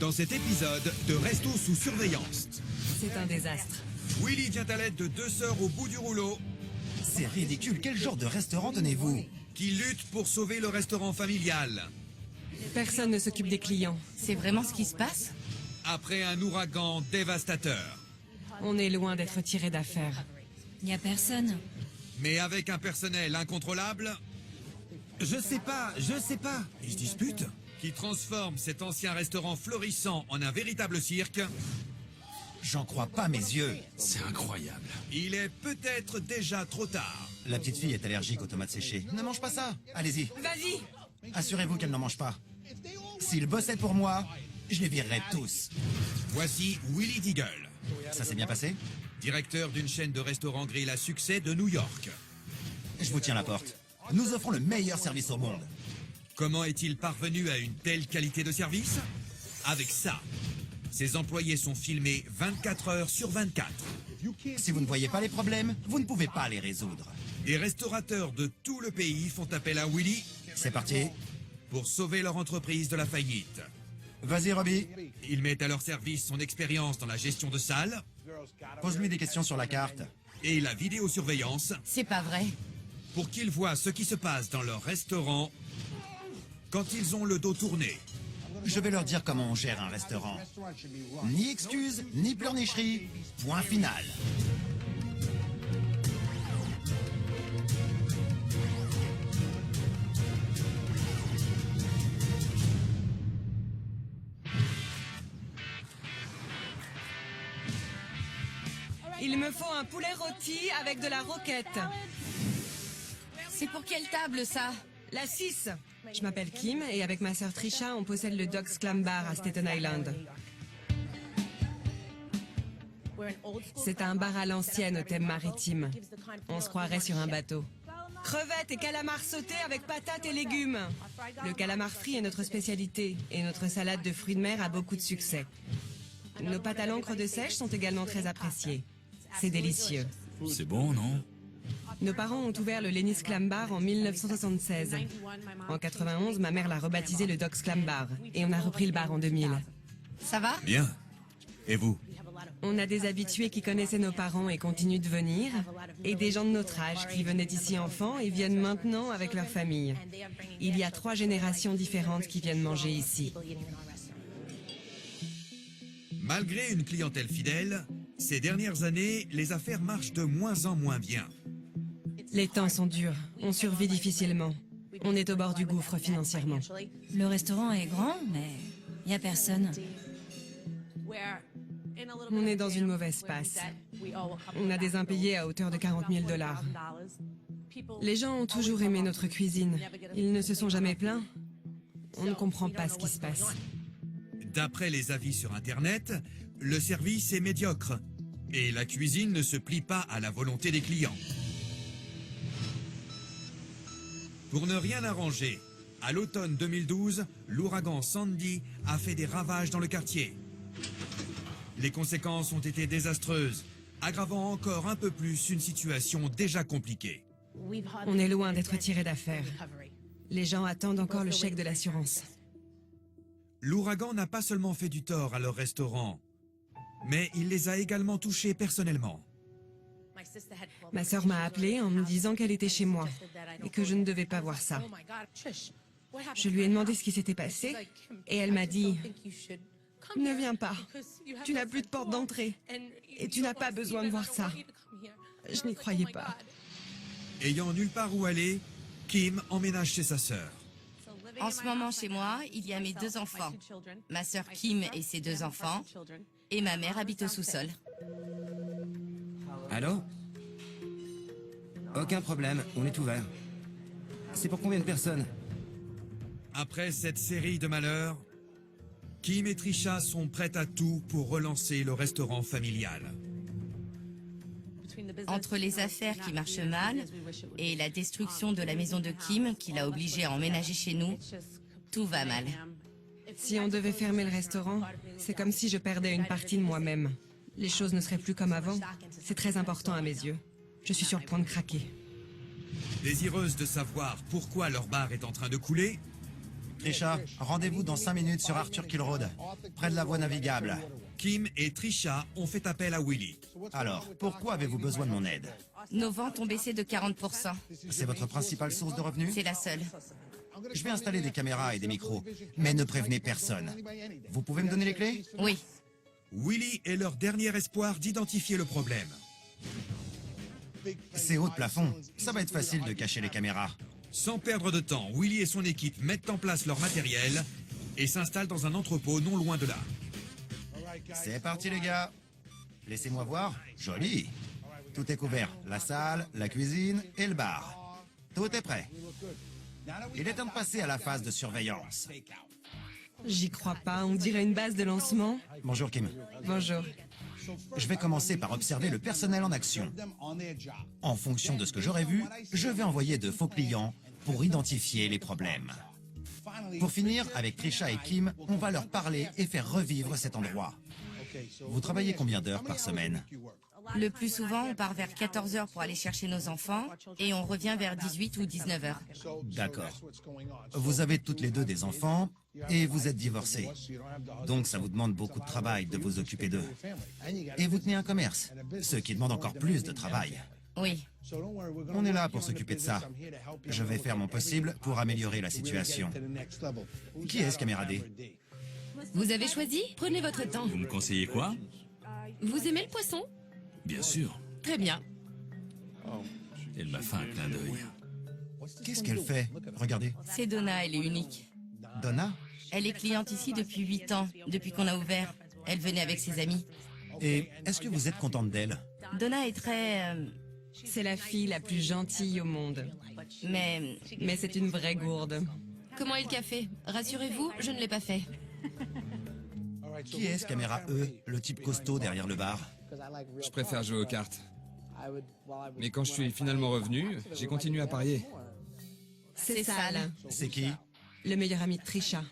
Dans cet épisode de Resto sous surveillance, C'est un désastre. Willy vient à l'aide de deux sœurs au bout du rouleau C'est ridicule, quel genre de restaurant tenez-vous? qui luttent pour sauver le restaurant familial. Personne ne s'occupe des clients. C'est vraiment ce qui se passe? Après un ouragan dévastateur. On est loin d'être tiré d'affaire. Il n'y a personne. Mais avec un personnel incontrôlable Je sais pas. Ils se disputent, qui transforme cet ancien restaurant florissant en un véritable cirque. J'en crois pas mes yeux. C'est incroyable. Il est peut-être déjà trop tard. La petite fille est allergique aux tomates séchées. Ne mange pas ça. Allez-y. Vas-y! Assurez-vous qu'elle n'en mange pas. S'ils bossaient pour moi, je les virerais tous. Voici Willy Deagle, Ça s'est bien passé? directeur d'une chaîne de restaurants grill à succès de New York. Je vous tiens la porte. Nous offrons le meilleur service au monde. Comment est-il parvenu à une telle qualité de service? Avec ça. Ses employés sont filmés 24 heures sur 24. Si vous ne voyez pas les problèmes, vous ne pouvez pas les résoudre. Des restaurateurs de tout le pays font appel à Willy C'est parti. pour sauver leur entreprise de la faillite. Vas-y, Robbie. Il met à leur service son expérience dans la gestion de salles Pose-lui des questions sur la carte. et la vidéosurveillance C'est pas vrai. pour qu'ils voient ce qui se passe dans leur restaurant quand ils ont le dos tourné. Je vais leur dire comment on gère un restaurant. Ni excuses, ni pleurnicherie. Point final. Il me faut un poulet rôti avec de la roquette. C'est pour quelle table, ça? La 6. Je m'appelle Kim et avec ma sœur Trisha, on possède le Doc's Clam Bar à Staten Island. C'est un bar à l'ancienne au thème maritime. On se croirait sur un bateau. Crevettes et calamars sautés avec patates et légumes. Le calamar frit est notre spécialité et notre salade de fruits de mer a beaucoup de succès. Nos pâtes à l'encre de sèche sont également très appréciées. C'est délicieux. C'est bon, non? Nos parents ont ouvert le Lenny's Clam Bar en 1976. En 91, ma mère l'a rebaptisé le Doc's Clam Bar et on a repris le bar en 2000. Ça va? Bien. Et vous? On a des habitués qui connaissaient nos parents et continuent de venir, et des gens de notre âge qui venaient ici enfants et viennent maintenant avec leur famille. Il y a 3 générations différentes qui viennent manger ici. Malgré une clientèle fidèle, ces dernières années, les affaires marchent de moins en moins bien. Les temps sont durs, on survit difficilement. On est au bord du gouffre financièrement. Le restaurant est grand, mais il n'y a personne. On est dans une mauvaise passe. On a des impayés à hauteur de 40 000 $. Les gens ont toujours aimé notre cuisine. Ils ne se sont jamais plaints. On ne comprend pas ce qui se passe. D'après les avis sur Internet, le service est médiocre et la cuisine ne se plie pas à la volonté des clients. Pour ne rien arranger, à l'automne 2012, l'ouragan Sandy a fait des ravages dans le quartier. Les conséquences ont été désastreuses, aggravant encore un peu plus une situation déjà compliquée. On est loin d'être tiré d'affaire. Les gens attendent encore le chèque de l'assurance. L'ouragan n'a pas seulement fait du tort à leur restaurant, mais il les a également touchés personnellement. Ma sœur m'a appelée en me disant qu'elle était chez moi et que je ne devais pas voir ça. Je lui ai demandé ce qui s'était passé et elle m'a dit « Ne viens pas, tu n'as plus de porte d'entrée et tu n'as pas besoin de voir ça. » Je n'y croyais pas. Ayant nulle part où aller, Kim emménage chez sa sœur. En ce moment, chez moi, il y a mes 2 enfants. Ma sœur Kim et ses 2 enfants. Et ma mère habite au sous-sol. Allô? Aucun problème, on est ouvert. C'est pour combien de personnes? Après cette série de malheurs, Kim et Trisha sont prêtes à tout pour relancer le restaurant familial. Entre les affaires qui marchent mal et la destruction de la maison de Kim qui l'a obligée à emménager chez nous, tout va mal. Si on devait fermer le restaurant, c'est comme si je perdais une partie de moi-même. Les choses ne seraient plus comme avant. C'est très important à mes yeux. Je suis sur le point de craquer. Désireuses de savoir pourquoi leur bar est en train de couler, Trisha, rendez-vous dans 5 minutes sur Arthur Kill Road, près de la voie navigable. Kim et Trisha ont fait appel à Willy. Alors, pourquoi avez-vous besoin de mon aide? Nos ventes ont baissé de 40%. C'est votre principale source de revenus? C'est la seule. Je vais installer des caméras et des micros, mais ne prévenez personne. Vous pouvez me donner les clés? Oui. Willy est leur dernier espoir d'identifier le problème. C'est haut de plafond, ça va être facile de cacher les caméras. Sans perdre de temps, Willy et son équipe mettent en place leur matériel et s'installent dans un entrepôt non loin de là. C'est parti les gars. Laissez-moi voir. Joli. Tout est couvert. La salle, la cuisine et le bar. Tout est prêt. Il est temps de passer à la phase de surveillance. J'y crois pas, on dirait une base de lancement. Bonjour Kim. Bonjour. Je vais commencer par observer le personnel en action. En fonction de ce que j'aurai vu, je vais envoyer de faux clients pour identifier les problèmes. Pour finir, avec Trisha et Kim, on va leur parler et faire revivre cet endroit. Vous travaillez combien d'heures par semaine? Le plus souvent, on part vers 14 heures pour aller chercher nos enfants et on revient vers 18 ou 19 heures. D'accord. Vous avez toutes les deux des enfants et vous êtes divorcés. Donc ça vous demande beaucoup de travail de vous occuper d'eux. Et vous tenez un commerce, ce qui demande encore plus de travail. Oui. On est là pour s'occuper de ça. Je vais faire mon possible pour améliorer la situation. Qui est ce caméra D? Vous avez choisi? Prenez votre temps. Vous me conseillez quoi? Vous aimez le poisson? Bien sûr. Très bien. Elle m'a fait un clin d'œil. Qu'est-ce qu'elle fait? Regardez. C'est Donna, elle est unique. Donna? Elle est cliente ici depuis 8 ans, depuis qu'on a ouvert. Elle venait avec ses amis. Et est-ce que vous êtes contente d'elle? Donna est très... C'est la fille la plus gentille au monde. mais... Mais c'est une vraie gourde. Comment est le café? Rassurez-vous, je ne l'ai pas fait. Qui est ce caméra E, le type costaud derrière le bar? Je préfère jouer aux cartes. Mais quand je suis finalement revenu, j'ai continué à parier. C'est Sal, C'est qui? le meilleur ami de Trisha.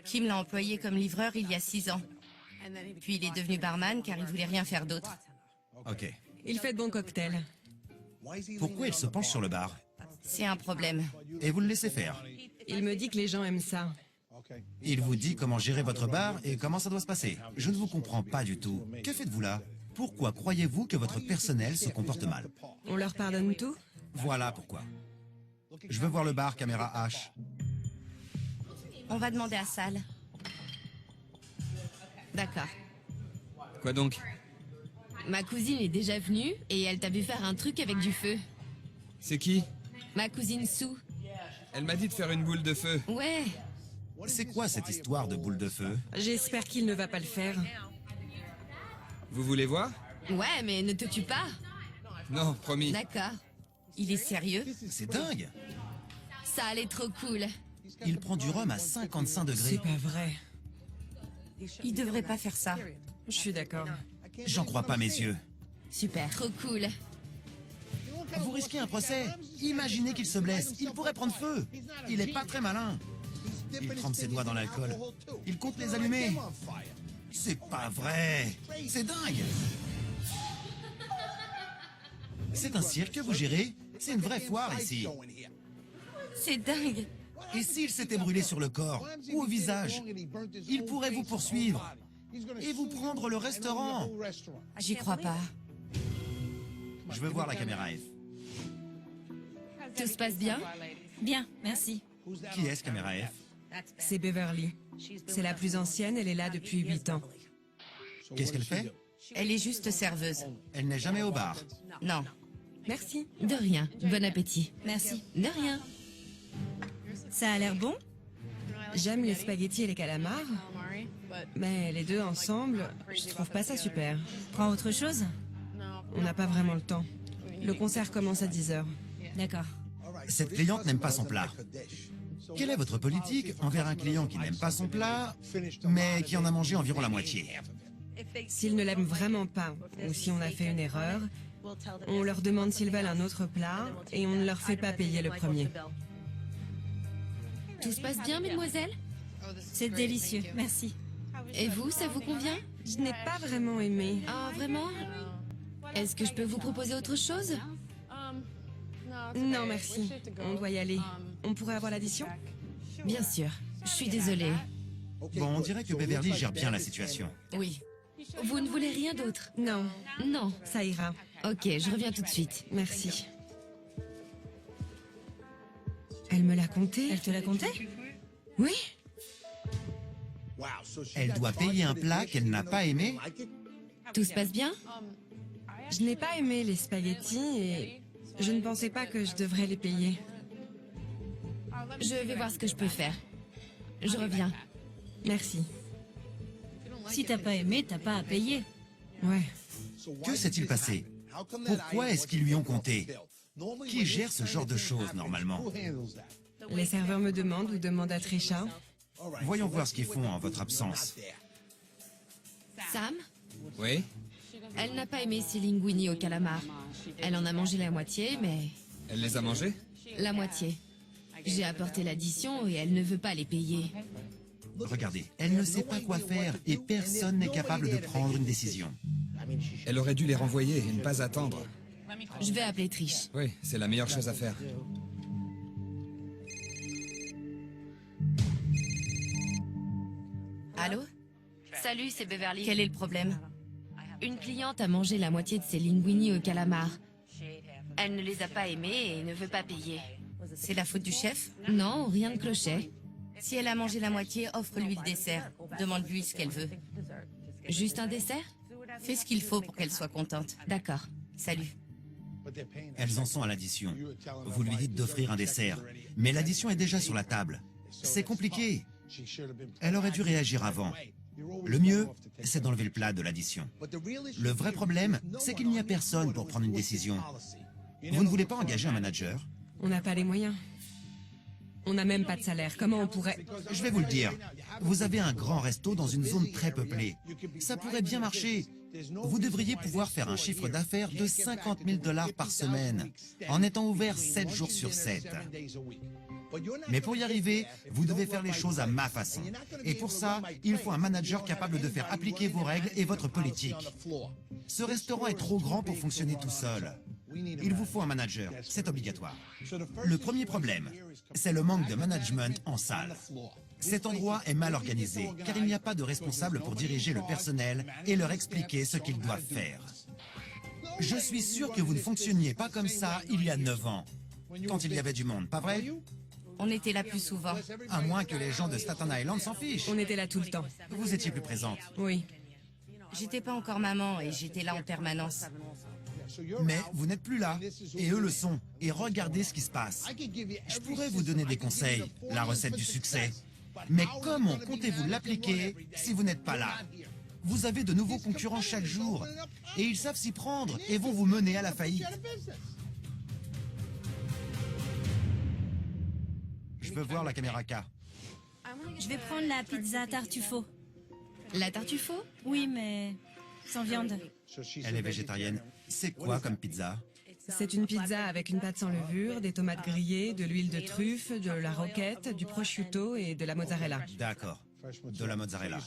Kim l'a employé comme livreur il y a 6 ans. Puis il est devenu barman car il voulait rien faire d'autre. Ok. Il fait de bons cocktails. Pourquoi il se penche sur le bar? C'est un problème. Et vous le laissez faire? Il me dit que les gens aiment ça. Il vous dit comment gérer votre bar et comment ça doit se passer. Je ne vous comprends pas du tout. Que faites-vous là? Pourquoi croyez-vous que votre personnel se comporte mal? On leur pardonne tout? Voilà pourquoi. Je veux voir le bar caméra H. On va demander à Sal. D'accord. Quoi donc? Ma cousine est déjà venue et elle t'a vu faire un truc avec du feu. C'est qui? Ma cousine Sue. Elle m'a dit de faire une boule de feu. Ouais. C'est quoi cette histoire de boule de feu? J'espère qu'il ne va pas le faire. Vous voulez voir? Ouais, mais ne te tue pas. Non, promis. D'accord. Il est sérieux? C'est dingue! Ça allait trop cool. Il prend du rhum à 55 degrés. C'est pas vrai. Il devrait pas faire ça. Je suis d'accord. J'en crois pas mes yeux. Super. Trop cool. Vous risquez un procès. Imaginez qu'il se blesse. Il pourrait prendre feu. Il est pas très malin. Il trempe ses doigts dans l'alcool. Il compte les allumer. C'est pas vrai. C'est dingue. C'est un cirque que vous gérez? C'est une vraie foire ici. C'est dingue. Et s'il s'était brûlé sur le corps ou au visage? Il pourrait vous poursuivre et vous prendre le restaurant. J'y crois pas. Je veux voir la caméra F. Tout se passe bien? Bien, merci. Qui est ce caméra F? C'est Beverly. C'est la plus ancienne, elle est là depuis 8 ans. Qu'est-ce qu'elle fait? Elle est juste serveuse. Elle n'est jamais au bar. Non. Merci. De rien. Bon appétit. Merci. De rien. Ça a l'air bon? J'aime les spaghettis et les calamars, mais les deux ensemble, je trouve pas ça super. Prends autre chose? On n'a pas vraiment le temps. Le concert commence à 10h. D'accord. Cette cliente n'aime pas son plat. Quelle est votre politique envers un client qui n'aime pas son plat, mais qui en a mangé environ la moitié? S'ils ne l'aiment vraiment pas, ou si on a fait une erreur, on leur demande s'ils veulent un autre plat et on ne leur fait pas payer le premier. Tout se passe bien, mesdemoiselles? C'est délicieux, merci. Et vous, ça vous convient? Je n'ai pas vraiment aimé. Ah, vraiment? Est-ce que je peux vous proposer autre chose? Non, merci. On doit y aller. On pourrait avoir l'addition? Bien sûr. Je suis désolée. Bon, on dirait que Beverly gère bien la situation. Oui. Vous ne voulez rien d'autre? Non, Non. ça ira. Ok, je reviens tout de suite. Merci. Elle me l'a compté? Elle te l'a compté? Oui. Elle doit payer un plat qu'elle n'a pas aimé? Tout se passe bien? Je n'ai pas aimé les spaghettis et je ne pensais pas que je devrais les payer. Je vais voir ce que je peux faire. Je reviens. Merci. Si t'as pas aimé, t'as pas à payer. Ouais. Que s'est-il passé? Pourquoi est-ce qu'ils lui ont compté? Qui gère ce genre de choses normalement? Les serveurs me demandent ou demandent à Trisha. Voyons voir ce qu'ils font en votre absence. Sam? Oui? Elle n'a pas aimé ses linguini au calamar. Elle en a mangé la moitié, mais... Elle les a mangés? La moitié. J'ai apporté l'addition et elle ne veut pas les payer. Regardez, elle ne sait pas quoi faire et personne n'est capable de prendre une décision. Elle aurait dû les renvoyer et ne pas attendre. Je vais appeler Trish. Oui, c'est la meilleure chose à faire. Allô? Salut, c'est Beverly. Quel est le problème? Une cliente a mangé la moitié de ses linguini au calamar. Elle ne les a pas aimés et ne veut pas payer. C'est la faute du chef? Non, rien de clocher. Si elle a mangé la moitié, offre-lui le dessert. Demande-lui ce qu'elle veut. Juste un dessert? Fais ce qu'il faut pour qu'elle soit contente. D'accord. Salut. Elles en sont à l'addition. Vous lui dites d'offrir un dessert, mais l'addition est déjà sur la table. C'est compliqué. Elle aurait dû réagir avant. Le mieux, c'est d'enlever le plat de l'addition. Le vrai problème, c'est qu'il n'y a personne pour prendre une décision. Vous ne voulez pas engager un manager? On n'a pas les moyens. On n'a même pas de salaire. Comment on pourrait... Je vais vous le dire. Vous avez un grand resto dans une zone très peuplée. Ça pourrait bien marcher. Vous devriez pouvoir faire un chiffre d'affaires de 50 000 $ par semaine, en étant ouvert 7 jours sur 7. Mais pour y arriver, vous devez faire les choses à ma façon. Et pour ça, il faut un manager capable de faire appliquer vos règles et votre politique. Ce restaurant est trop grand pour fonctionner tout seul. Il vous faut un manager, c'est obligatoire. Le premier problème, c'est le manque de management en salle. Cet endroit est mal organisé, car il n'y a pas de responsable pour diriger le personnel et leur expliquer ce qu'ils doivent faire. Je suis sûr que vous ne fonctionniez pas comme ça il y a 9 ans, quand il y avait du monde, pas vrai? On était là plus souvent. À moins que les gens de Staten Island s'en fichent. On était là tout le temps. Vous étiez plus présente. Oui. J'étais pas encore maman et j'étais là en permanence. Mais vous n'êtes plus là, et eux le sont. Et regardez ce qui se passe. Je pourrais vous donner des conseils, la recette du succès. Mais comment comptez-vous l'appliquer si vous n'êtes pas là? Vous avez de nouveaux concurrents chaque jour, et ils savent s'y prendre et vont vous mener à la faillite. Je veux voir la caméra K. Je vais prendre la pizza tartufo. La tartufo? Oui, mais sans viande. Elle est végétarienne. C'est quoi comme pizza? C'est une pizza avec une pâte sans levure, des tomates grillées, de l'huile de truffe, de la roquette, du prosciutto et de la mozzarella. D'accord. De la mozzarella.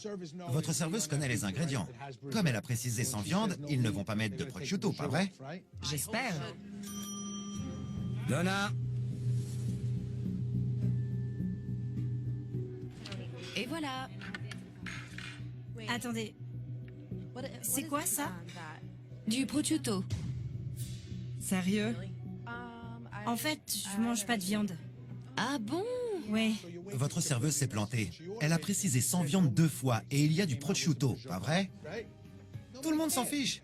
Votre serveuse connaît les ingrédients. Comme elle a précisé sans viande, ils ne vont pas mettre de prosciutto, pas vrai? J'espère. Donna, Et voilà. Attendez. C'est quoi ça? Du prosciutto. Sérieux? En fait, je mange pas de viande. Ah bon? Ouais. Votre serveuse s'est plantée. Elle a précisé sans viande 2 fois et il y a du prosciutto, pas vrai? Tout le monde s'en fiche.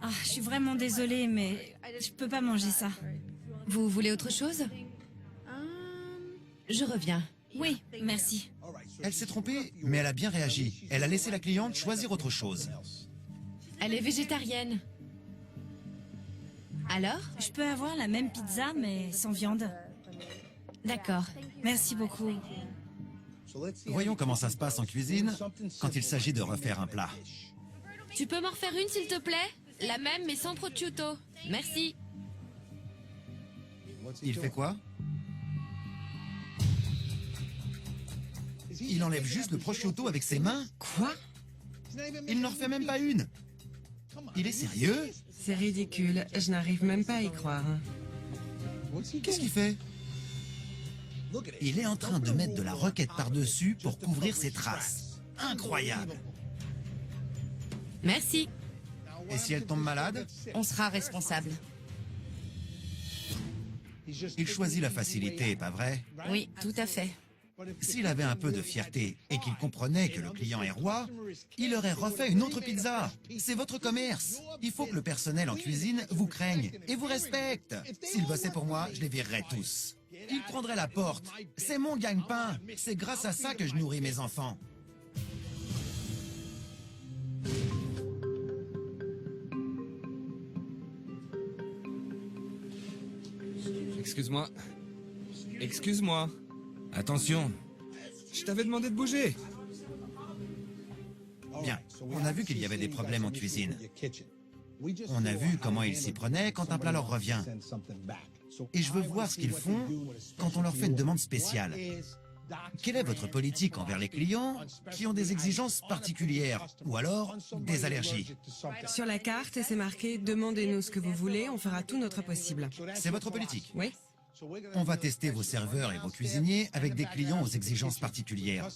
Ah, je suis vraiment désolée, mais je peux pas manger ça. Vous voulez autre chose? Je reviens. Oui, merci. Elle s'est trompée, mais elle a bien réagi. Elle a laissé la cliente choisir autre chose. Elle est végétarienne. Alors? Je peux avoir la même pizza, mais sans viande. D'accord. Merci beaucoup. Voyons comment ça se passe en cuisine quand il s'agit de refaire un plat. Tu peux m'en refaire une, s'il te plaît? La même, mais sans prosciutto. Merci. Il fait quoi? Il enlève juste le prosciutto avec ses mains? Quoi? Il n'en refait même pas une. Il est sérieux? C'est ridicule. Je n'arrive même pas à y croire. Qu'est-ce qu'il fait? Il est en train de mettre de la roquette par-dessus pour couvrir ses traces. Incroyable! Merci. Et si elle tombe malade? On sera responsable. Il choisit la facilité, pas vrai? Oui, tout à fait. S'il avait un peu de fierté et qu'il comprenait que le client est roi, il aurait refait une autre pizza. C'est votre commerce. Il faut que le personnel en cuisine vous craigne et vous respecte. S'ils bossaient pour moi, je les virerais tous. Ils prendraient la porte. C'est mon gagne-pain. C'est grâce à ça que je nourris mes enfants. Excuse-moi. Excuse-moi. Attention. Je t'avais demandé de bouger. Bien, on a vu qu'il y avait des problèmes en cuisine. On a vu comment ils s'y prenaient quand un plat leur revient. Et je veux voir ce qu'ils font quand on leur fait une demande spéciale. Quelle est votre politique envers les clients qui ont des exigences particulières ou alors des allergies? Sur la carte, c'est marqué « Demandez-nous ce que vous voulez, on fera tout notre possible C'est votre politique. » Oui. On va tester vos serveurs et vos cuisiniers avec des clients aux exigences particulières.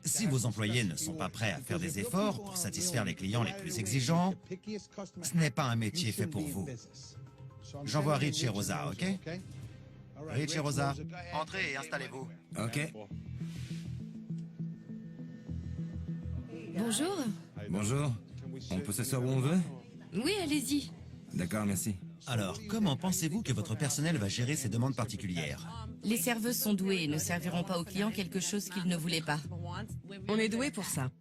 Si vos employés ne sont pas prêts à faire des efforts pour satisfaire les clients les plus exigeants, ce n'est pas un métier fait pour vous. J'envoie Rich et Rosa, ok? Rich et Rosa, entrez et installez-vous. Ok. Bonjour. Bonjour. On peut s'asseoir où on veut? Oui, allez-y. D'accord, merci. Alors, comment pensez-vous que votre personnel va gérer ces demandes particulières? Les serveuses sont douées et ne serviront pas aux clients quelque chose qu'ils ne voulaient pas. On est doué pour ça.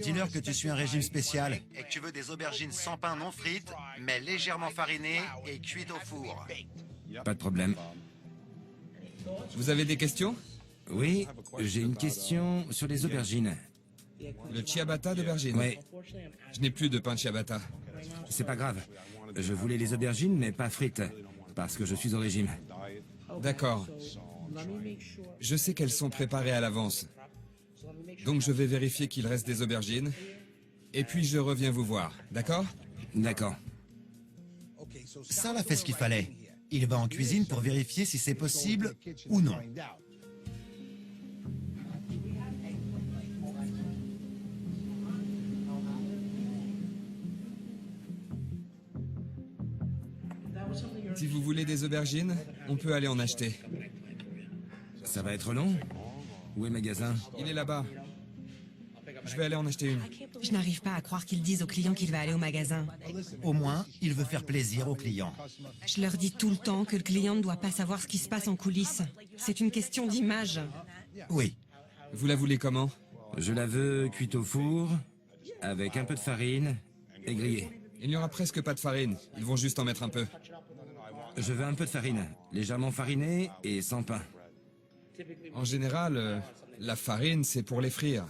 Dis-leur que tu suis un régime spécial et que tu veux des aubergines sans pain non frites, mais légèrement farinées et cuites au four. Pas de problème. Vous avez des questions? Oui, j'ai une question sur les aubergines. Le ciabatta d'aubergine. Ouais, Je n'ai plus de pain de ciabatta. c'est pas grave. Je voulais les aubergines, mais pas frites, parce que je suis au régime. D'accord. Je sais qu'elles sont préparées à l'avance. Donc je vais vérifier qu'il reste des aubergines. Et puis je reviens vous voir, d'accord? D'accord. Sal a fait ce qu'il fallait. Il va en cuisine pour vérifier si c'est possible ou non. Si vous voulez des aubergines, on peut aller en acheter. Ça va être long? Où est le magasin? Il est là-bas. Je vais aller en acheter une. Je n'arrive pas à croire qu'ils disent aux clients qu'il va aller au magasin. Au moins, il veut faire plaisir aux clients. Je leur dis tout le temps que le client ne doit pas savoir ce qui se passe en coulisses. C'est une question d'image. Oui, Vous la voulez comment? Je la veux cuite au four, avec un peu de farine et grillée. Il n'y aura presque pas de farine. Ils vont juste en mettre un peu. Je veux un peu de farine, légèrement farinée et sans pain. En général, la farine, c'est pour les frire.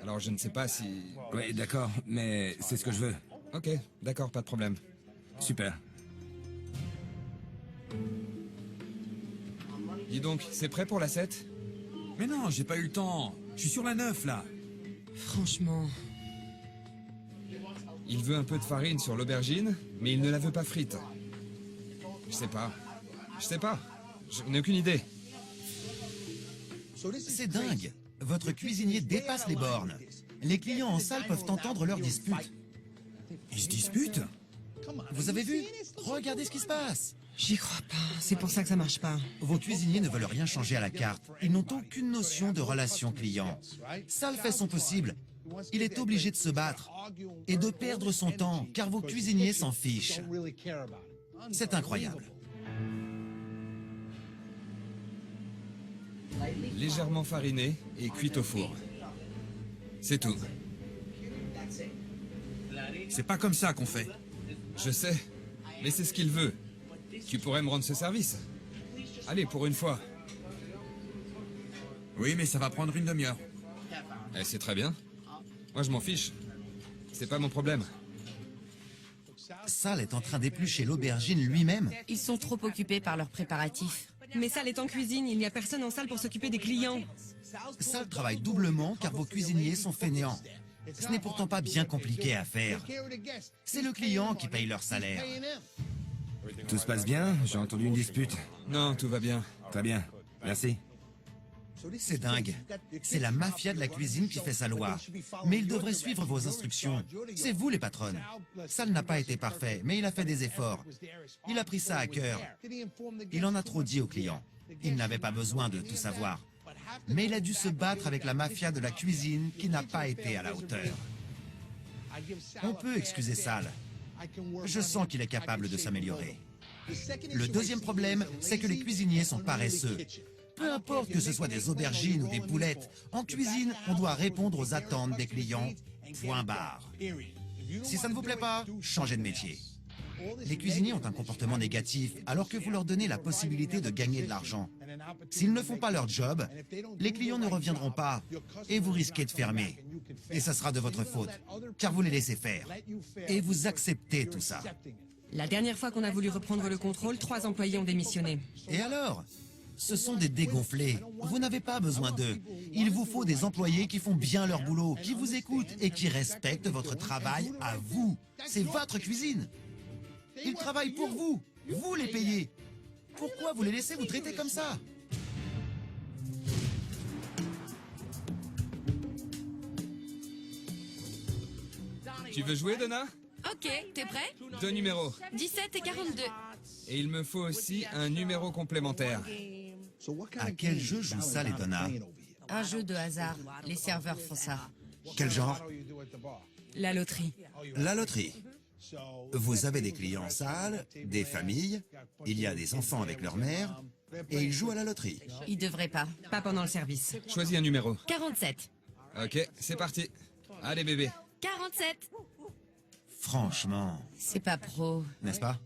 Alors je ne sais pas si... Oui, d'accord, mais c'est ce que je veux. Ok, d'accord, pas de problème. Super. Dis donc, c'est prêt pour l'assiette? Mais non, j'ai pas eu le temps. Je suis sur la 9 là. Franchement... Il veut un peu de farine sur l'aubergine, mais il ne la veut pas frite. Je sais pas. Je n'ai aucune idée. c'est dingue. Votre cuisinier dépasse les bornes. Les clients en salle peuvent entendre leurs disputes. Ils se disputent? Vous avez vu? Regardez ce qui se passe. J'y crois pas. C'est pour ça que ça marche pas. Vos cuisiniers ne veulent rien changer à la carte. Ils n'ont aucune notion de relation client. Sal fait son possible. Il est obligé de se battre et de perdre son temps, car vos cuisiniers s'en fichent. C'est incroyable. Légèrement farinée et cuite au four. C'est tout. C'est pas comme ça qu'on fait. Je sais, mais c'est ce qu'il veut. Tu pourrais me rendre ce service? Allez, pour une fois. Oui, mais ça va prendre une demi-heure. Eh, c'est très bien. Moi, je m'en fiche. C'est pas mon problème. Sal est en train d'éplucher l'aubergine lui-même. Ils sont trop occupés par leurs préparatifs. Mais Sal est en cuisine, il n'y a personne en salle pour s'occuper des clients. Sal travaille doublement car vos cuisiniers sont fainéants. Ce n'est pourtant pas bien compliqué à faire. C'est le client qui paye leur salaire. Tout se passe bien? J'ai entendu une dispute. Non, tout va bien. Très bien. Merci. C'est dingue. C'est la mafia de la cuisine qui fait sa loi. Mais il devrait suivre vos instructions. C'est vous les patronnes. Sal n'a pas été parfait, mais il a fait des efforts. Il a pris ça à cœur. Il en a trop dit aux clients. Il n'avait pas besoin de tout savoir. Mais il a dû se battre avec la mafia de la cuisine qui n'a pas été à la hauteur. On peut excuser Sal. Je sens qu'il est capable de s'améliorer. Le deuxième problème, c'est que les cuisiniers sont paresseux. Peu importe que ce soit des aubergines ou des boulettes, en cuisine, on doit répondre aux attentes des clients. Point barre. Si ça ne vous plaît pas, changez de métier. Les cuisiniers ont un comportement négatif alors que vous leur donnez la possibilité de gagner de l'argent. S'ils ne font pas leur job, les clients ne reviendront pas et vous risquez de fermer. Et ça sera de votre faute, car vous les laissez faire. Et vous acceptez tout ça. La dernière fois qu'on a voulu reprendre le contrôle, 3 employés ont démissionné. Et alors? Ce sont des dégonflés. Vous n'avez pas besoin d'eux. Il vous faut des employés qui font bien leur boulot, qui vous écoutent et qui respectent votre travail à vous. C'est votre cuisine. Ils travaillent pour vous. Vous les payez. Pourquoi vous les laissez vous traiter comme ça? Tu veux jouer, Donna? Ok, t'es prêt? 2 numéros. 17 et 42. Et il me faut aussi un numéro complémentaire. À quel jeu jouent Sal et Donna? Un jeu de hasard. Les serveurs font ça. Quel genre? La loterie. La loterie. Vous avez des clients Sal, des familles, il y a des enfants avec leur mère, et ils jouent à la loterie. Ils devraient pas. Pas pendant le service. Choisis un numéro. 47. Ok, c'est parti. Allez, bébé. 47. Franchement, C'est pas pro. n'est-ce pas?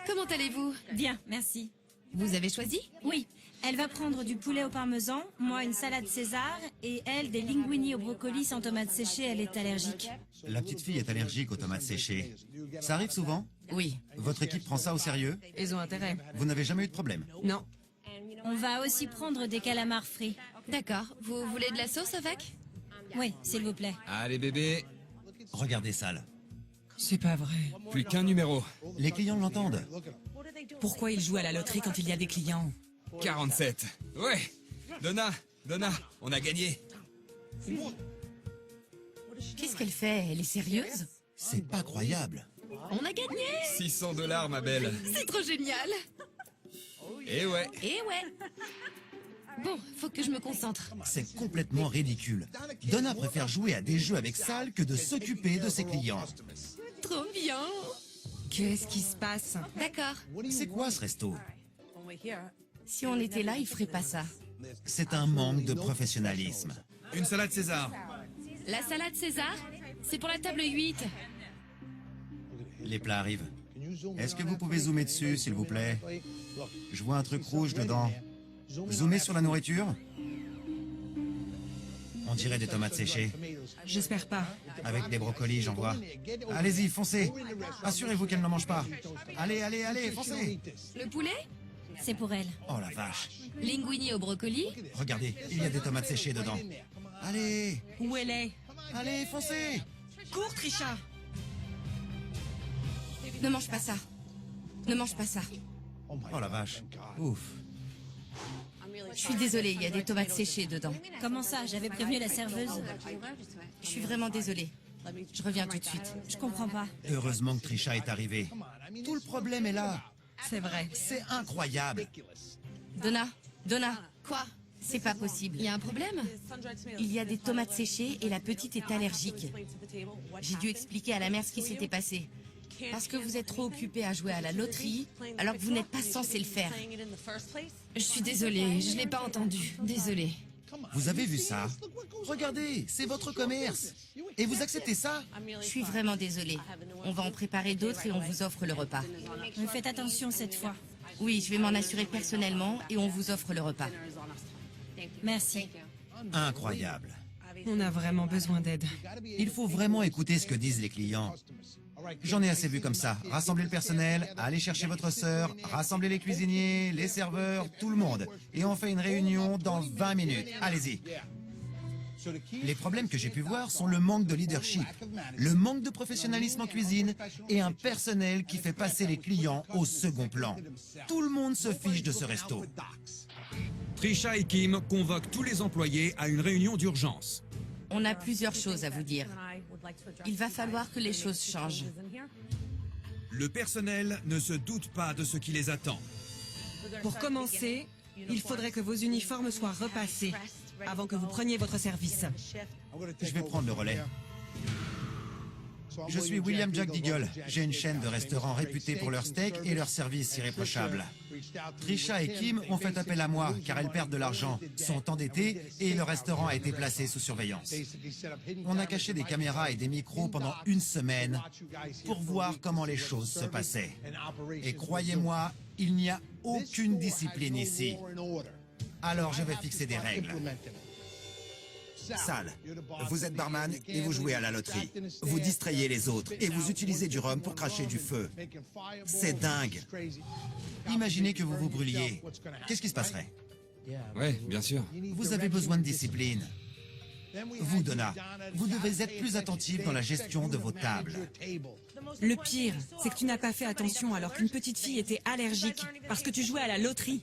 Comment allez-vous? Bien, merci. Vous avez choisi? Oui, elle va prendre du poulet au parmesan, moi une salade César, et elle des linguini au brocoli sans tomates séchées, elle est allergique. La petite fille est allergique aux tomates séchées. Ça arrive souvent? Oui. Votre équipe prend ça au sérieux? Ils ont intérêt. Vous n'avez jamais eu de problème? Non. On va aussi prendre des calamars frits. D'accord. Vous voulez de la sauce avec? Oui, s'il vous plaît. Allez, bébé. Regardez Sal. C'est pas vrai. Plus qu'un numéro. Les clients l'entendent. Pourquoi ils jouent à la loterie quand il y a des clients? 47. Ouais. Donna, on a gagné. Qu'est-ce qu'elle fait? Elle est sérieuse? C'est pas croyable. On a gagné! 600 $, ma belle. C'est trop génial! Et ouais. Et ouais! Bon, faut que je me concentre. C'est complètement ridicule. Donna préfère jouer à des jeux avec Sal que de s'occuper de ses clients. Trop bien! Qu'est-ce qui se passe? D'accord. C'est quoi ce resto? Si on était là, il ferait pas ça. C'est un manque de professionnalisme. Une salade César. La salade César, c'est pour la table 8. Les plats arrivent. Est-ce que vous pouvez zoomer dessus, s'il vous plaît? Je vois un truc rouge dedans. Zoomez sur la nourriture. On dirait des tomates séchées. J'espère pas. Avec des brocolis, j'en vois. Allez-y, foncez. Assurez-vous qu'elle n'en mange pas. Allez, allez, allez, foncez. Le poulet? C'est pour elle. Oh la vache. Linguini au brocoli? Regardez, il y a des tomates séchées dedans. Allez, Où elle est? allez, foncez. Cours, Trisha! Ne mange pas ça. Ne mange pas ça. Oh la vache. Ouf. Je suis désolée, il y a des tomates séchées dedans. Comment ça? J'avais prévenu la serveuse. Je suis vraiment désolée. Je reviens tout de suite. Je comprends pas. Heureusement que Trisha est arrivée. Tout le problème est là. C'est vrai. C'est incroyable. Donna, Quoi? c'est pas possible. Il y a un problème? Il y a des tomates séchées et la petite est allergique. J'ai dû expliquer à la mère ce qui s'était passé. Parce que vous êtes trop occupé à jouer à la loterie, alors que vous n'êtes pas censé le faire. Je suis désolée, je l'ai pas entendu. Désolée. Vous avez vu ça? Regardez, c'est votre commerce. Et vous acceptez ça? Je suis vraiment désolée. On va en préparer d'autres et on vous offre le repas. Mais faites attention cette fois. Oui, je vais m'en assurer personnellement et on vous offre le repas. Merci. Incroyable. On a vraiment besoin d'aide. Il faut vraiment écouter ce que disent les clients. J'en ai assez vu comme ça. Rassemblez le personnel, allez chercher votre sœur, rassemblez les cuisiniers, les serveurs, tout le monde. Et on fait une réunion dans 20 minutes. Allez-y. Les problèmes que j'ai pu voir sont le manque de leadership, le manque de professionnalisme en cuisine et un personnel qui fait passer les clients au second plan. Tout le monde se fiche de ce resto. Trisha et Kim convoquent tous les employés à une réunion d'urgence. On a plusieurs choses à vous dire. Il va falloir que les choses changent. Le personnel ne se doute pas de ce qui les attend. Pour commencer, il faudrait que vos uniformes soient repassés avant que vous preniez votre service. Je vais prendre le relais. Je suis William Jack Deagle. J'ai une chaîne de restaurants réputés pour leurs steaks et leurs services irréprochables. Trisha et Kim ont fait appel à moi car elles perdent de l'argent, sont endettées et le restaurant a été placé sous surveillance. On a caché des caméras et des micros pendant une semaine pour voir comment les choses se passaient. Et croyez-moi, il n'y a aucune discipline ici. Alors je vais fixer des règles. Sal, vous êtes barman et vous jouez à la loterie. Vous distrayez les autres et vous utilisez du rhum pour cracher du feu. C'est dingue. Imaginez que vous vous brûliez. Qu'est-ce qui se passerait? Ouais, bien sûr. Vous avez besoin de discipline. Vous, Donna, vous devez être plus attentive dans la gestion de vos tables. Le pire, c'est que tu n'as pas fait attention alors qu'une petite fille était allergique parce que tu jouais à la loterie.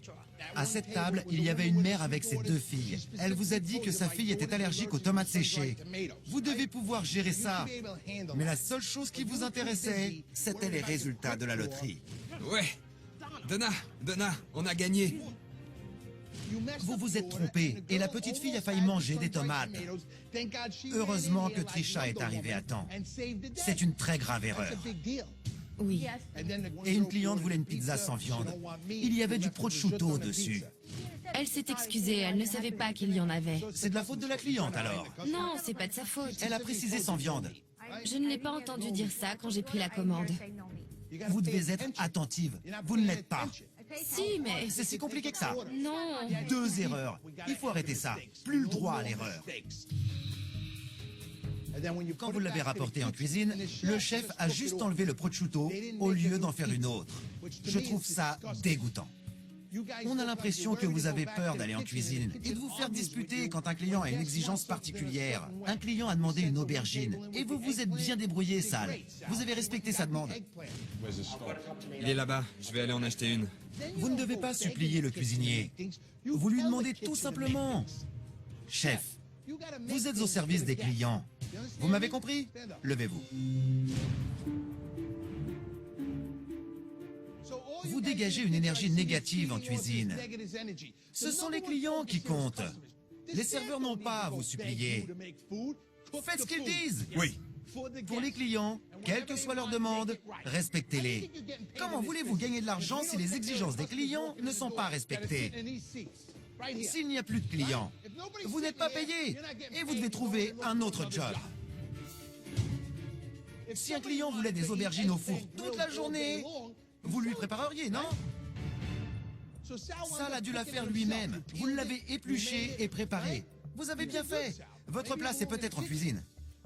À cette table, il y avait une mère avec ses 2 filles. Elle vous a dit que sa fille était allergique aux tomates séchées. Vous devez pouvoir gérer ça. Mais la seule chose qui vous intéressait, C'était les résultats de la loterie. Ouais. Donna, on a gagné. vous vous êtes trompé et la petite fille a failli manger des tomates. Heureusement que Trisha est arrivée à temps. C'est une très grave erreur. Oui. Et une cliente voulait une pizza sans viande. Il y avait du prosciutto dessus. Elle s'est excusée, elle ne savait pas qu'il y en avait. C'est de la faute de la cliente alors. Non, c'est pas de sa faute. Elle a précisé sans viande. Je ne l'ai pas entendu dire ça quand j'ai pris la commande. Vous devez être attentive. Vous ne l'êtes pas. Si, mais... C'est si compliqué que ça. Non. 2 erreurs. Il faut arrêter ça. Plus le droit à l'erreur. Quand vous l'avez rapporté en cuisine, le chef a juste enlevé le prosciutto au lieu d'en faire une autre. Je trouve ça dégoûtant. On a l'impression que vous avez peur d'aller en cuisine et de vous faire disputer quand un client a une exigence particulière. Un client a demandé une aubergine et vous vous êtes bien débrouillé, Sal. Vous avez respecté sa demande. Il est là-bas, je vais aller en acheter une. Vous ne devez pas supplier le cuisinier. Vous lui demandez tout simplement. Chef, vous êtes au service des clients. Vous m'avez compris? Levez-vous. Vous dégagez une énergie négative en cuisine. Ce sont les clients qui comptent. Les serveurs n'ont pas à vous supplier. Faites ce qu'ils disent. Oui. Pour les clients, quelle que soit leur demande, respectez-les. Comment voulez-vous gagner de l'argent si les exigences des clients ne sont pas respectées? S'il n'y a plus de clients, vous n'êtes pas payé et vous devez trouver un autre job. Si un client voulait des aubergines au four toute la journée, vous lui prépareriez, non? Sal a dû la faire lui-même. Vous l'avez épluché et préparé. Vous avez bien fait. Votre place est peut-être en cuisine.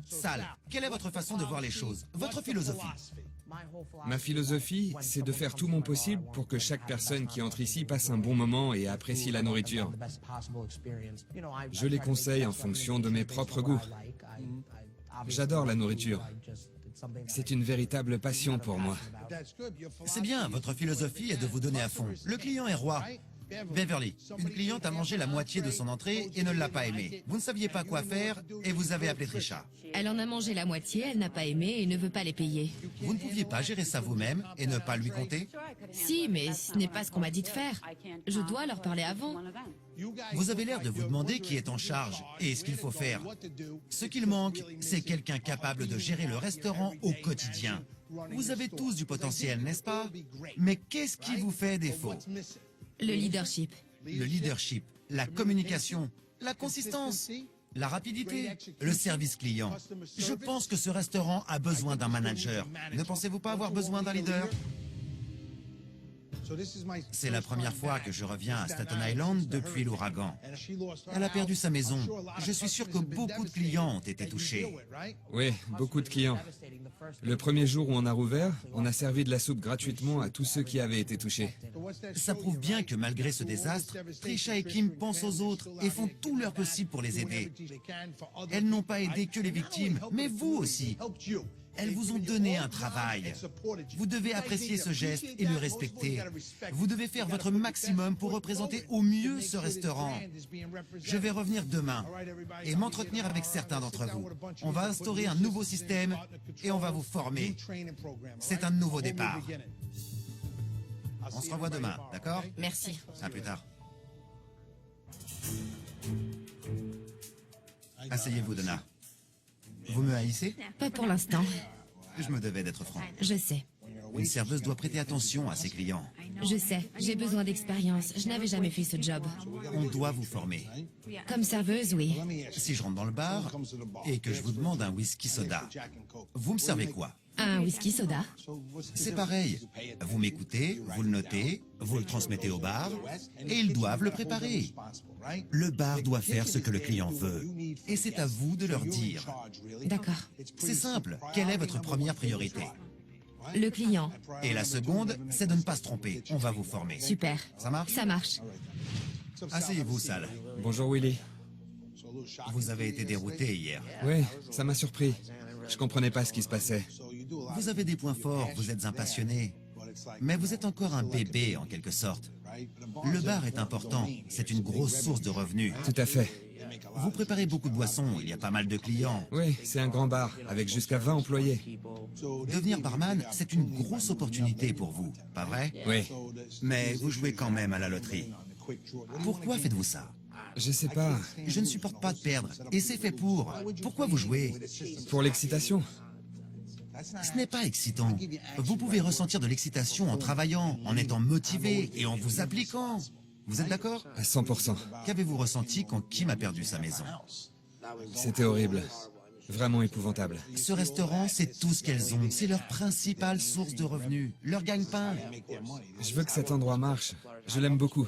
Sal, quelle est votre façon de voir les choses? Votre philosophie? Ma philosophie, c'est de faire tout mon possible pour que chaque personne qui entre ici passe un bon moment et apprécie la nourriture. Je les conseille en fonction de mes propres goûts. J'adore la nourriture. C'est une véritable passion pour moi. C'est bien, votre philosophie est de vous donner à fond. Le client est roi. Beverly, une cliente a mangé la moitié de son entrée et ne l'a pas aimé. Vous ne saviez pas quoi faire et vous avez appelé Trisha. Elle en a mangé la moitié, elle n'a pas aimé et ne veut pas les payer. Vous ne pouviez pas gérer ça vous-même et ne pas lui compter? Si, mais ce n'est pas ce qu'on m'a dit de faire. Je dois leur parler avant. Vous avez l'air de vous demander qui est en charge et ce qu'il faut faire. Ce qu'il manque, c'est quelqu'un capable de gérer le restaurant au quotidien. Vous avez tous du potentiel, n'est-ce pas? Mais qu'est-ce qui vous fait défaut? Le leadership. Le leadership, la communication, la consistance, la rapidité, le service client. Je pense que ce restaurant a besoin d'un manager. Ne pensez-vous pas avoir besoin d'un leader? C'est la première fois que je reviens à Staten Island depuis l'ouragan. Elle a perdu sa maison. Je suis sûr que beaucoup de clients ont été touchés. Oui, beaucoup de clients. Le premier jour où on a rouvert, on a servi de la soupe gratuitement à tous ceux qui avaient été touchés. Ça prouve bien que malgré ce désastre, Trisha et Kim pensent aux autres et font tout leur possible pour les aider. Elles n'ont pas aidé que les victimes, mais vous aussi. Elles vous ont donné un travail. Vous devez apprécier ce geste et le respecter. Vous devez faire votre maximum pour représenter au mieux ce restaurant. Je vais revenir demain et m'entretenir avec certains d'entre vous. On va instaurer un nouveau système et on va vous former. C'est un nouveau départ. On se revoit demain, d'accord? Merci. À plus tard. Asseyez-vous, Donna. Vous me haïssez? Pas pour l'instant. Je me devais d'être franc. Je sais. Une serveuse doit prêter attention à ses clients. Je sais. J'ai besoin d'expérience. Je n'avais jamais fait ce job. On doit vous former. Comme serveuse, oui. Si je rentre dans le bar et que je vous demande un whisky soda, vous me servez quoi? Un whisky soda. C'est pareil. Vous m'écoutez, vous le notez, vous le transmettez au bar et ils doivent le préparer. Le bar doit faire ce que le client veut et c'est à vous de leur dire. D'accord. C'est simple. Quelle est votre première priorité? Le client. Et la seconde, c'est de ne pas se tromper. On va vous former. Super. Ça marche? Ça marche. Asseyez-vous, Sal. Bonjour Willy. Vous avez été dérouté hier. Oui, ça m'a surpris. Je comprenais pas ce qui se passait. Vous avez des points forts, vous êtes un passionné. Mais vous êtes encore un bébé, en quelque sorte. Le bar est important, c'est une grosse source de revenus. Tout à fait. Vous préparez beaucoup de boissons, il y a pas mal de clients. Oui, c'est un grand bar, avec jusqu'à 20 employés. Devenir barman, c'est une grosse opportunité pour vous, pas vrai? Oui. Mais vous jouez quand même à la loterie. Pourquoi faites-vous ça? Je sais pas. Je ne supporte pas de perdre, et c'est fait pour. Pourquoi vous jouez? Pour l'excitation. Ce n'est pas excitant. Vous pouvez ressentir de l'excitation en travaillant, en étant motivé et en vous appliquant. Vous êtes d'accord? À 100%. Qu'avez-vous ressenti quand Kim a perdu sa maison? C'était horrible. Vraiment épouvantable. Ce restaurant, c'est tout ce qu'elles ont. C'est leur principale source de revenus, leur gagne-pain. Je veux que cet endroit marche. Je l'aime beaucoup.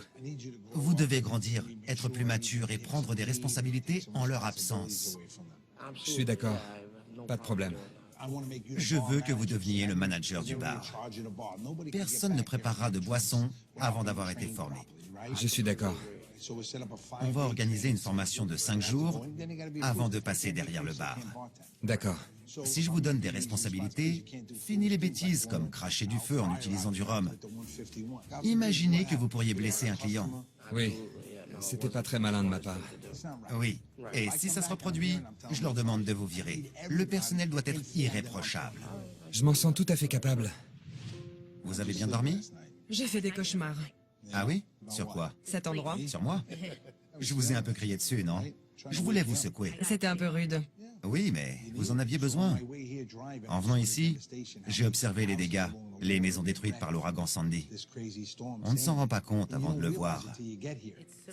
Vous devez grandir, être plus mature et prendre des responsabilités en leur absence. Je suis d'accord. Pas de problème. Je veux que vous deveniez le manager du bar. Personne ne préparera de boissons avant d'avoir été formé. Je suis d'accord. On va organiser une formation de 5 jours avant de passer derrière le bar. D'accord. Si je vous donne des responsabilités, finis les bêtises comme cracher du feu en utilisant du rhum. Imaginez que vous pourriez blesser un client. Oui. C'était pas très malin de ma part. Oui. Et si ça se reproduit, je leur demande de vous virer. Le personnel doit être irréprochable. Je m'en sens tout à fait capable. Vous avez bien dormi? J'ai fait des cauchemars. Ah oui? Sur quoi? Cet endroit, Sur moi? Je vous ai un peu crié dessus, non? Je voulais vous secouer. c'était un peu rude. Oui, mais vous en aviez besoin. En venant ici, j'ai observé les dégâts, les maisons détruites par l'ouragan Sandy. On ne s'en rend pas compte avant de le voir.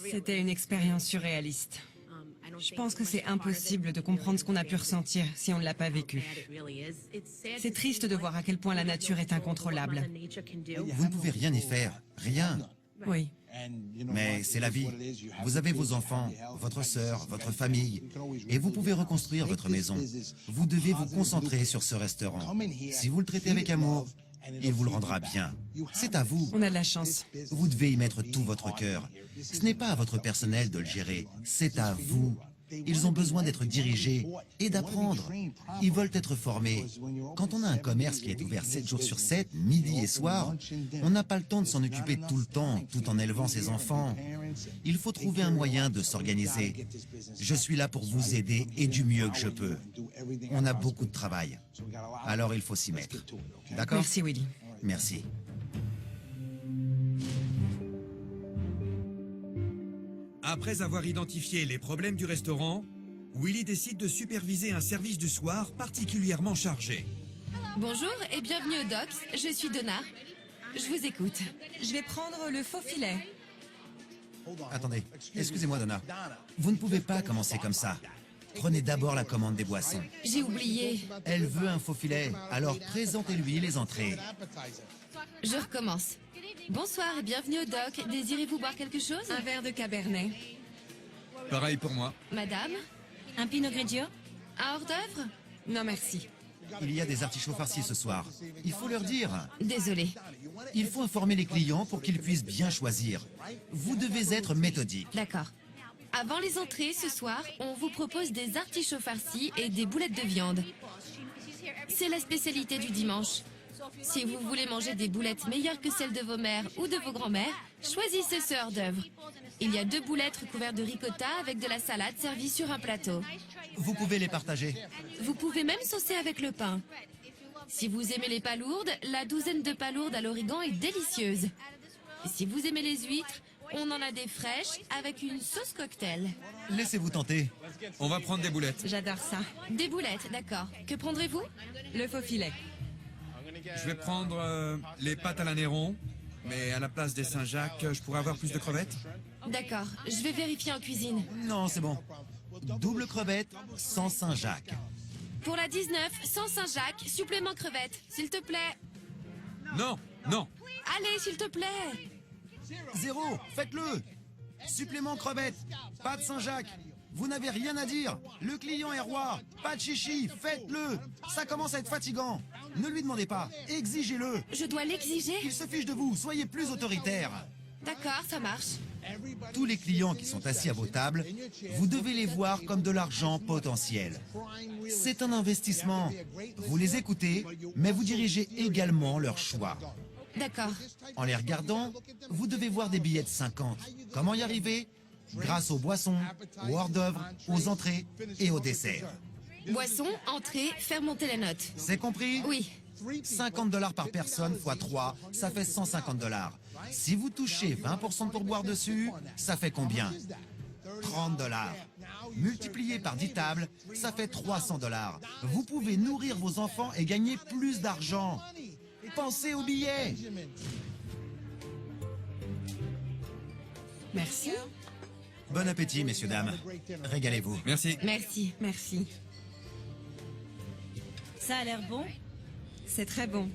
C'était une expérience surréaliste. Je pense que c'est impossible de comprendre ce qu'on a pu ressentir si on ne l'a pas vécu. C'est triste de voir à quel point la nature est incontrôlable. Vous ne pouvez rien y faire, rien. Oui. Mais c'est la vie. Vous avez vos enfants, votre sœur, votre famille, et vous pouvez reconstruire votre maison. Vous devez vous concentrer sur ce restaurant. Si vous le traitez avec amour, il vous le rendra bien. C'est à vous. On a de la chance. Vous devez y mettre tout votre cœur. Ce n'est pas à votre personnel de le gérer, c'est à vous. Ils ont besoin d'être dirigés et d'apprendre. Ils veulent être formés. Quand on a un commerce qui est ouvert 7 jours sur 7, midi et soir, on n'a pas le temps de s'en occuper tout le temps, tout en élevant ses enfants. Il faut trouver un moyen de s'organiser. Je suis là pour vous aider et du mieux que je peux. On a beaucoup de travail. Alors il faut s'y mettre. D'accord? Merci, Willy. Merci. Après avoir identifié les problèmes du restaurant, Willy décide de superviser un service du soir particulièrement chargé. Bonjour et bienvenue au Docks. Je suis Donna. Je vous écoute. Je vais prendre le faux filet. Attendez, excusez-moi Donna. Vous ne pouvez pas commencer comme ça. Prenez d'abord la commande des boissons. J'ai oublié. Elle veut un faux filet, alors présentez-lui les entrées. Je recommence. Bonsoir et bienvenue au Dock. Désirez-vous boire quelque chose? Un verre de cabernet. Pareil pour moi. Madame? Un pinot grigio? Un hors-d'œuvre? Non, merci. Il y a des artichauts farcis ce soir. Il faut leur dire. Désolée. Il faut informer les clients pour qu'ils puissent bien choisir. Vous devez être méthodique. D'accord. Avant les entrées, ce soir, on vous propose des artichauts farcis et des boulettes de viande. c'est la spécialité du dimanche. Si vous voulez manger des boulettes meilleures que celles de vos mères ou de vos grands-mères, choisissez ce hors-d'œuvre. Il y a 2 boulettes recouvertes de ricotta avec de la salade servie sur un plateau. Vous pouvez les partager. Vous pouvez même saucer avec le pain. Si vous aimez les palourdes, la douzaine de palourdes à l'origan est délicieuse. Et si vous aimez les huîtres, on en a des fraîches avec une sauce cocktail. Laissez-vous tenter. On va prendre des boulettes. J'adore ça. Des boulettes, d'accord. Que prendrez-vous? Le faux filet. Je vais prendre les pâtes à la Néron, mais à la place des Saint-Jacques, je pourrais avoir plus de crevettes? D'accord, je vais vérifier en cuisine. Non, c'est bon. Double crevette, sans Saint-Jacques. Pour la 19, sans Saint-Jacques, supplément crevettes, s'il te plaît. Non, non. Allez, s'il te plaît. 0, faites-le. Supplément crevette, pas de Saint-Jacques. Vous n'avez rien à dire. Le client est roi. Pas de chichi, faites-le. Ça commence à être fatigant. Ne lui demandez pas, exigez-le. Je dois l'exiger? Il se fiche de vous, soyez plus autoritaire. D'accord, ça marche. Tous les clients qui sont assis à vos tables, vous devez les voir comme de l'argent potentiel. C'est un investissement. Vous les écoutez, mais vous dirigez également leur choix. D'accord. En les regardant, vous devez voir des billets de 50. Comment y arriver? Grâce aux boissons, aux hors-d'œuvre, aux entrées et aux desserts. Boisson, entrée, faire monter la note. C'est compris? Oui. 50 $ par personne x 3, ça fait 150 $. Si vous touchez 20% de pourboire dessus, ça fait combien? 30 $. Multiplié par 10 tables, ça fait 300 $. Vous pouvez nourrir vos enfants et gagner plus d'argent. Pensez aux billets. Merci. Bon appétit, messieurs, dames. Régalez-vous. Merci. Merci. Merci. Ça a l'air bon. C'est très bon.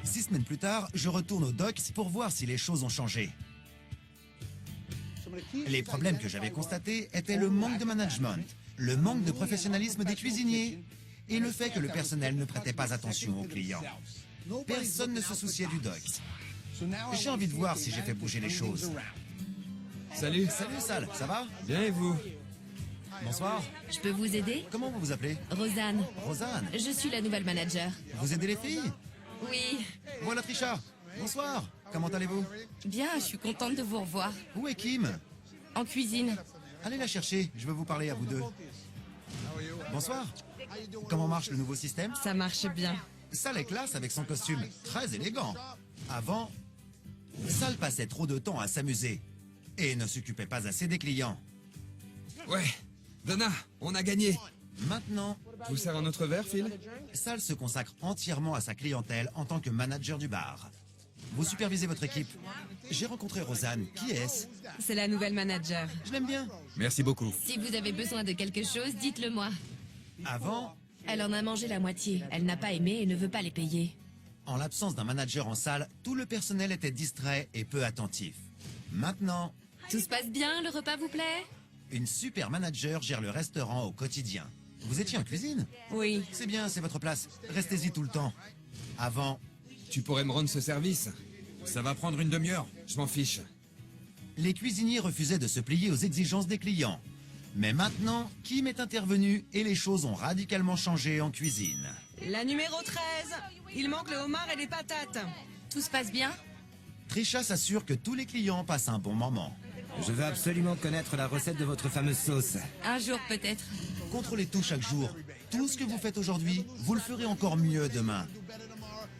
Six semaines plus tard, je retourne au docks pour voir si les choses ont changé. Les problèmes que j'avais constatés étaient le manque de management, le manque de professionnalisme des cuisiniers et le fait que le personnel ne prêtait pas attention aux clients. Personne ne se souciait du docks. J'ai envie de voir si j'ai fait bouger les choses. Salut. Salut Sal, ça va? Bien et vous? Bonsoir. Je peux vous aider? Comment vous vous appelez? Rosanne. Rosanne. Je suis la nouvelle manager. Vous aidez les filles? Oui. Voilà Trisha. Bonsoir. Comment allez-vous? Bien, je suis contente de vous revoir. Où est Kim? En cuisine. Allez la chercher, je veux vous parler à vous deux. Bonsoir. Comment marche le nouveau système? Ça marche bien. Sal est classe avec son costume, très élégant. Avant, Sal passait trop de temps à s'amuser et ne s'occupait pas assez des clients. Ouais. Donna, on a gagné. Maintenant, Je vous sers un autre verre, Phil? Sal se consacre entièrement à sa clientèle en tant que manager du bar. Vous supervisez votre équipe. J'ai rencontré Rosanne. Qui est-ce? C'est la nouvelle manager. Je l'aime bien. Merci beaucoup. Si vous avez besoin de quelque chose, dites-le moi. Avant, Elle en a mangé la moitié. Elle n'a pas aimé et ne veut pas les payer. en l'absence d'un manager en salle, tout le personnel était distrait et peu attentif. Maintenant, Tout se passe bien, le repas vous plaît? une super manager gère le restaurant au quotidien. Vous étiez en cuisine? Oui. C'est bien, c'est votre place. Restez-y tout le temps. Avant, Tu pourrais me rendre ce service? Ça va prendre une demi-heure. Je m'en fiche. les cuisiniers refusaient de se plier aux exigences des clients. Mais maintenant, Kim est intervenu et les choses ont radicalement changé en cuisine. La numéro 13. Il manque le homard et les patates. Tout se passe bien? Trisha s'assure que tous les clients passent un bon moment. Je veux absolument connaître la recette de votre fameuse sauce. Un jour peut-être. Contrôlez tout chaque jour. Tout ce que vous faites aujourd'hui, vous le ferez encore mieux demain.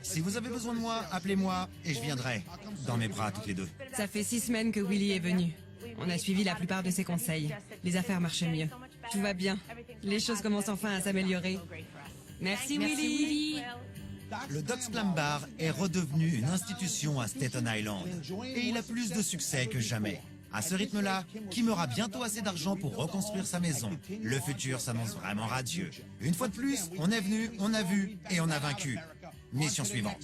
Si vous avez besoin de moi, appelez-moi et je viendrai. Dans mes bras, toutes les deux. Ça fait 6 semaines que Willy est venu. On a suivi la plupart de ses conseils. Les affaires marchent mieux. Tout va bien. Les choses commencent enfin à s'améliorer. Merci, Willy. Le Doc's Clam Bar est redevenu une institution à Staten Island. Et il a plus de succès que jamais. À ce rythme-là, Kim aura bientôt assez d'argent pour reconstruire sa maison. Le futur s'annonce vraiment radieux. Une fois de plus, on est venu, on a vu et on a vaincu. Mission suivante.